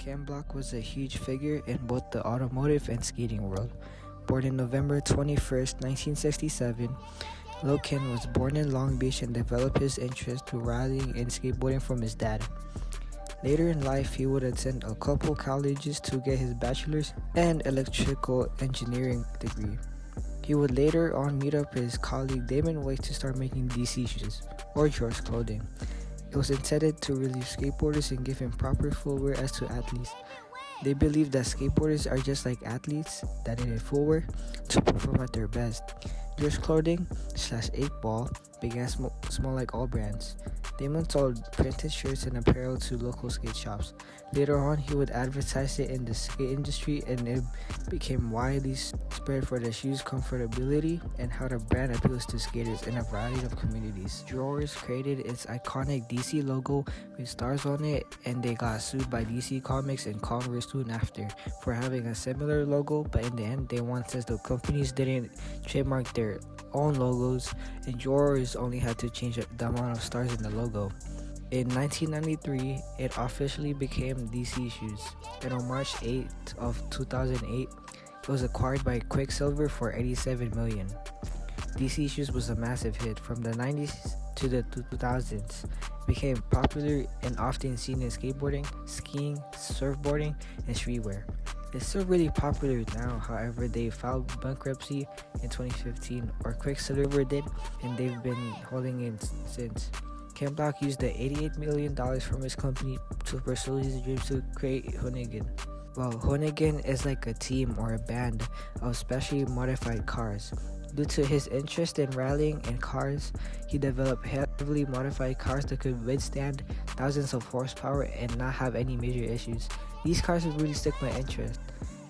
Ken Block was a huge figure in both the automotive and skating world. Born on November 21st, 1967, Lil Ken was born in Long Beach and developed his interest to rallying and skateboarding from his dad. Later in life, he would attend a couple colleges to get his bachelor's and electrical engineering degree. He would later on meet up his colleague Damon White to start making DC shoes, or George clothing. It was intended to relieve skateboarders and give him proper footwear as to athletes. They believe that skateboarders are just like athletes that needed footwear to perform at their best. George Clothing / 8Ball began small like all brands. Damon sold printed shirts and apparel to local skate shops. Later on, he would advertise it in the skate industry and it became widely spread for the shoes' comfortability and how the brand appeals to skaters in a variety of communities. Drawers created its iconic DC logo with stars on it, and they got sued by DC Comics and Converse soon after for having a similar logo, but in the end they won since the companies didn't trademark their own logos, and Drawers only had to change the amount of stars in the logo. In 1993, it officially became DC Shoes, and on March 8th of 2008, it was acquired by Quicksilver for $87 million. DC Shoes was a massive hit. From the 90s to the 2000s, it became popular and often seen in skateboarding, skiing, surfboarding, and streetwear. It's still really popular now, however, they filed bankruptcy in 2015, or Quicksilver did, and they've been holding it since. Ken Block used the $88 million from his company to pursue his dream to create Hoonigan. Well, Hoonigan is like a team or a band of specially modified cars. Due to his interest in rallying and cars, he developed heavily modified cars that could withstand thousands of horsepower and not have any major issues. These cars would really stick my interest.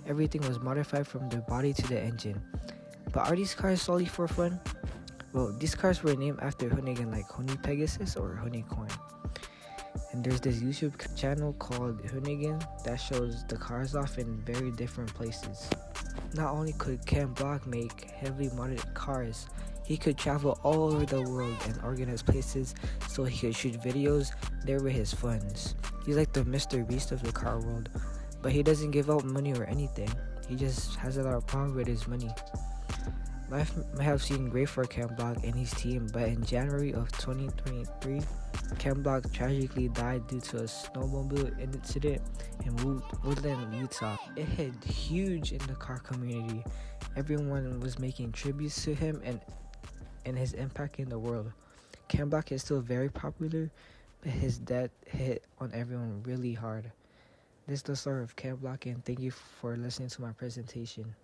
Everything was modified from the body to the engine. But are these cars solely for fun? Well, these cars were named after Hoonigan, like Honey Pegasus or Honeycoin. And there's this YouTube channel called Hoonigan that shows the cars off in very different places. Not only could Ken Block make heavily modded cars, he could travel all over the world and organize places so he could shoot videos there with his friends. He's like the Mr. Beast of the car world, but he doesn't give out money or anything. He just has a lot of problems with his money. Life may have seemed great for Ken Block and his team, but in January of 2023, Ken Block tragically died due to a snowmobile incident in Woodland, Utah. It hit huge in the car community. Everyone was making tributes to him and his impact in the world. Ken Block is still very popular, but his death hit on everyone really hard. This is the story of Ken Block, and thank you for listening to my presentation.